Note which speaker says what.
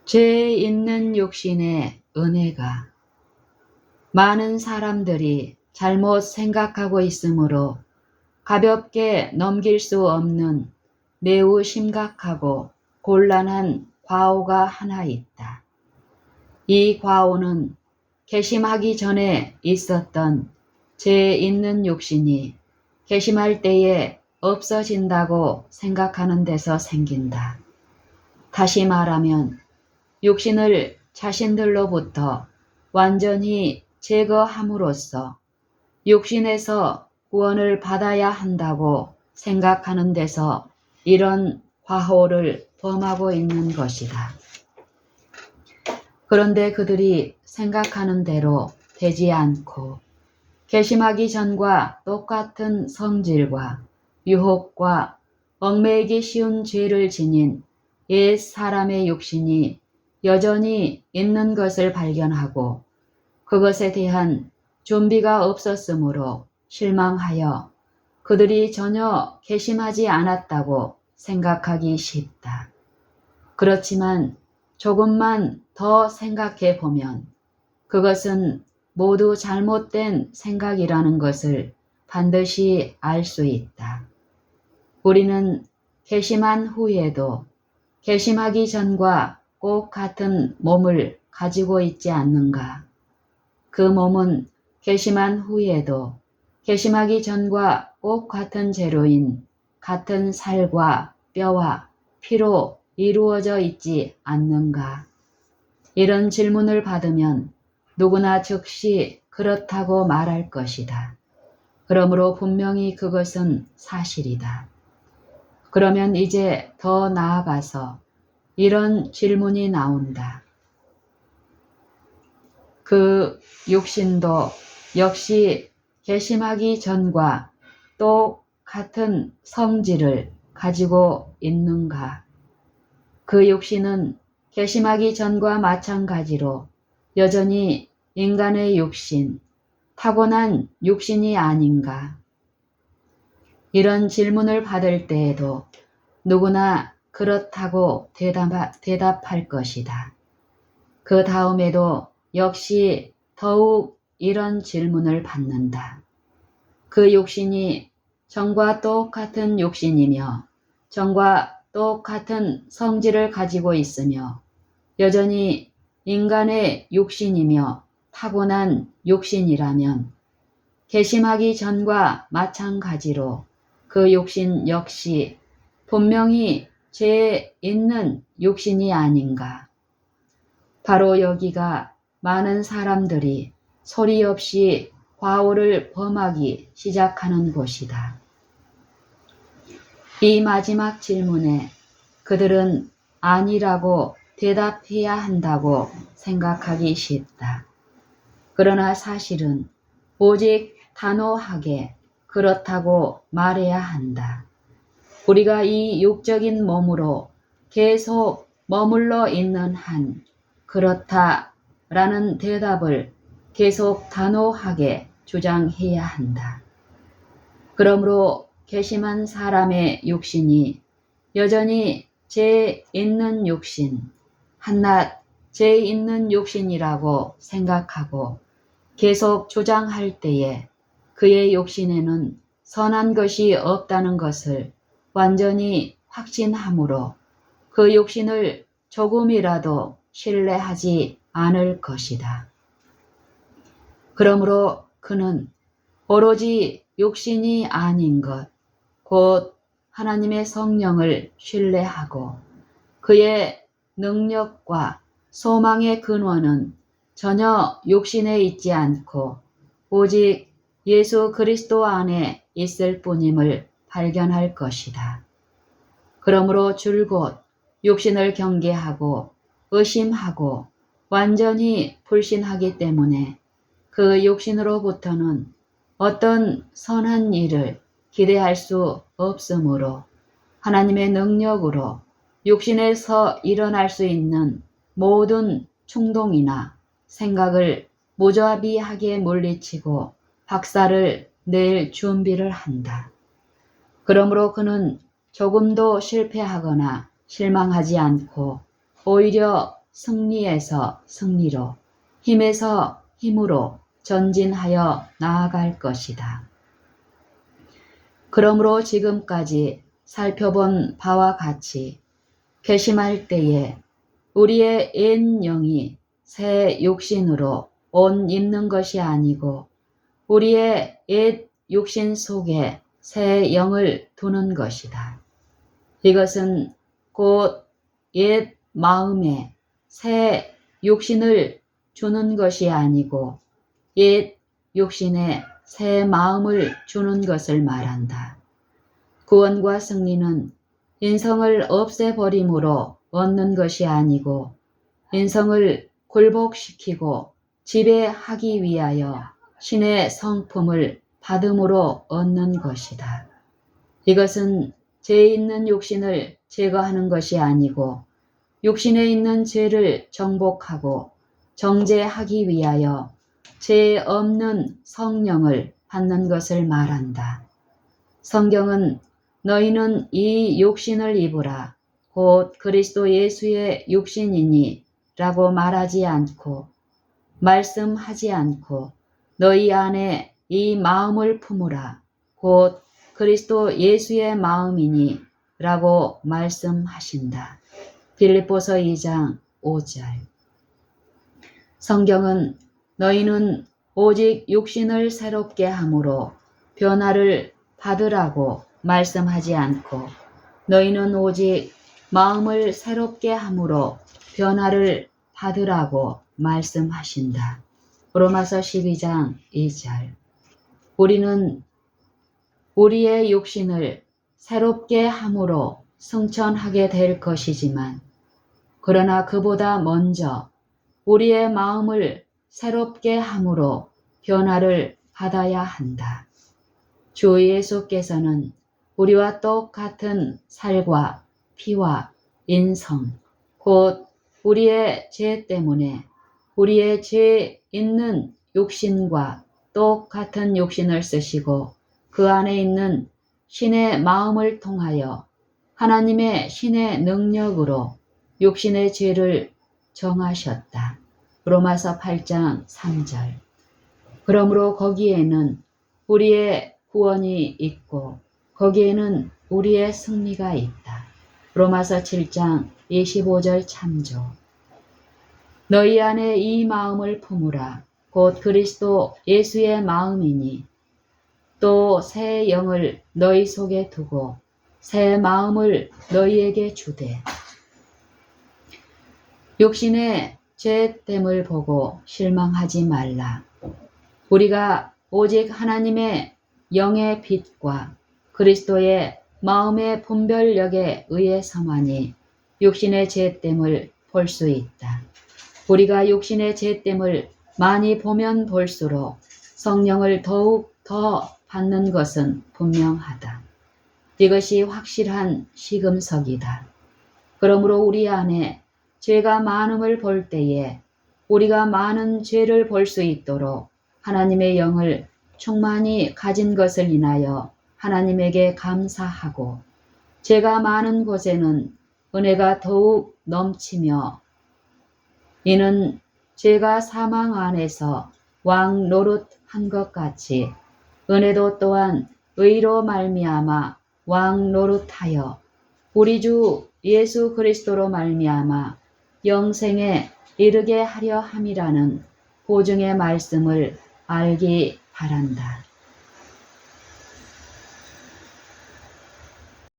Speaker 1: 죄 있는 욕심의 은혜가 많은 사람들이 잘못 생각하고 있으므로 가볍게 넘길 수 없는 매우 심각하고 곤란한 과오가 하나 있다. 이 과오는 괘씸하기 전에 있었던 죄 있는 욕심이 괘씸할 때에 없어진다고 생각하는 데서 생긴다. 다시 말하면 욕심을 자신들로부터 완전히 제거함으로써 욕심에서 구원을 받아야 한다고 생각하는 데서 이런 과오를 범하고 있는 것이다. 그런데 그들이 생각하는 대로 되지 않고 괘씸하기 전과 똑같은 성질과 유혹과 얽매이기 쉬운 죄를 지닌 옛 사람의 욕심이 여전히 있는 것을 발견하고 그것에 대한 준비가 없었으므로 실망하여 그들이 전혀 괘씸하지 않았다고 생각하기 쉽다. 그렇지만 조금만 더 생각해 보면 그것은 모두 잘못된 생각이라는 것을 반드시 알 수 있다. 우리는 괘씸한 후에도 괘씸하기 전과 꼭 같은 몸을 가지고 있지 않는가? 그 몸은 괘씸한 후에도 괘씸하기 전과 꼭 같은 재료인 같은 살과 뼈와 피로 이루어져 있지 않는가? 이런 질문을 받으면 누구나 즉시 그렇다고 말할 것이다. 그러므로 분명히 그것은 사실이다. 그러면 이제 더 나아가서 이런 질문이 나온다. 그 육신도 역시 괘씸하기 전과 또 같은 성질을 가지고 있는가? 그 육신은 괘씸하기 전과 마찬가지로 여전히 인간의 육신, 타고난 육신이 아닌가? 이런 질문을 받을 때에도 누구나 그렇다고 대답할 것이다. 그 다음에도 역시 더욱 이런 질문을 받는다. 그 육신이 전과 똑같은 육신이며 전과 똑같은 성질을 가지고 있으며 여전히 인간의 육신이며 타고난 육신이라면 괘씸하기 전과 마찬가지로 그 육신 역시 분명히 죄 있는 육신이 아닌가. 바로 여기가 많은 사람들이 소리 없이 과오를 범하기 시작하는 곳이다. 이 마지막 질문에 그들은 아니라고 대답해야 한다고 생각하기 쉽다. 그러나 사실은 오직 단호하게 그렇다고 말해야 한다. 우리가 이 육적인 몸으로 계속 머물러 있는 한 그렇다라는 대답을 계속 단호하게 주장해야 한다. 그러므로 괘씸한 사람의 육신이 여전히 죄 있는 육신, 한낱 죄 있는 육신이라고 생각하고 계속 주장할 때에 그의 육신에는 선한 것이 없다는 것을 완전히 확신하므로 그 육신을 조금이라도 신뢰하지 않을 것이다. 그러므로 그는 오로지 육신이 아닌 것, 곧 하나님의 성령을 신뢰하고 그의 능력과 소망의 근원은 전혀 육신에 있지 않고 오직 예수 그리스도 안에 있을 뿐임을 발견할 것이다. 그러므로 줄곧 육신을 경계하고 의심하고 완전히 불신하기 때문에 그 육신으로부터는 어떤 선한 일을 기대할 수 없으므로 하나님의 능력으로 육신에서 일어날 수 있는 모든 충동이나 생각을 무자비하게 물리치고 박살을 낼 준비를 한다. 그러므로 그는 조금도 실패하거나 실망하지 않고 오히려 승리에서 승리로, 힘에서 힘으로 전진하여 나아갈 것이다. 그러므로 지금까지 살펴본 바와 같이 결심할 때에 우리의 옛 영이 새 육신으로 옷 입는 것이 아니고 우리의 옛 육신 속에 새 영을 두는 것이다. 이것은 곧 옛 마음에 새 육신을 주는 것이 아니고 옛 육신에 새 마음을 주는 것을 말한다. 구원과 승리는 인성을 없애버림으로 얻는 것이 아니고 인성을 굴복시키고 지배하기 위하여 신의 성품을 받음으로 얻는 것이다. 이것은 죄 있는 육신을 제거하는 것이 아니고 육신에 있는 죄를 정복하고 정죄하기 위하여 죄 없는 성령을 받는 것을 말한다. 성경은 너희는 이 육신을 입으라 곧 그리스도 예수의 육신이니 라고 말하지 않고 말씀하지 않고 너희 안에 이 마음을 품으라 곧 그리스도 예수의 마음이니 라고 말씀하신다. 빌립보서 2장 5절. 성경은 너희는 오직 육신을 새롭게 함으로 변화를 받으라고 말씀하지 않고 너희는 오직 마음을 새롭게 함으로 변화를 받으라고 말씀하신다. 로마서 12장 2절. 우리는 우리의 육신을 새롭게 함으로 승천하게 될 것이지만 그러나 그보다 먼저 우리의 마음을 새롭게 함으로 변화를 받아야 한다. 주 예수께서는 우리와 똑같은 살과 피와 인성, 곧 우리의 죄 때문에 우리의 죄 있는 육신과 똑같은 육신을 쓰시고 그 안에 있는 신의 마음을 통하여 하나님의 신의 능력으로 육신의 죄를 정하셨다. 로마서 8장 3절. 그러므로 거기에는 우리의 구원이 있고 거기에는 우리의 승리가 있다. 로마서 7장 25절 참조. 너희 안에 이 마음을 품으라 곧 그리스도 예수의 마음이니 또 새 영을 너희 속에 두고 새 마음을 너희에게 주되 육신의 죄됨을 보고 실망하지 말라. 우리가 오직 하나님의 영의 빛과 그리스도의 마음의 분별력에 의해서만이 육신의 죄됨을 볼 수 있다. 우리가 육신의 죄됨을 많이 보면 볼수록 성령을 더욱 더 받는 것은 분명하다. 이것이 확실한 시금석이다. 그러므로 우리 안에 죄가 많음을 볼 때에 우리가 많은 죄를 볼 수 있도록 하나님의 영을 충만히 가진 것을 인하여 하나님에게 감사하고 죄가 많은 곳에는 은혜가 더욱 넘치며 이는 죄가 사망 안에서 왕 노릇한 것 같이 은혜도 또한 의로 말미암아 왕 노릇하여 우리 주 예수 그리스도로 말미암아 영생에 이르게 하려 함이라는 보증의 말씀을 알기 바란다.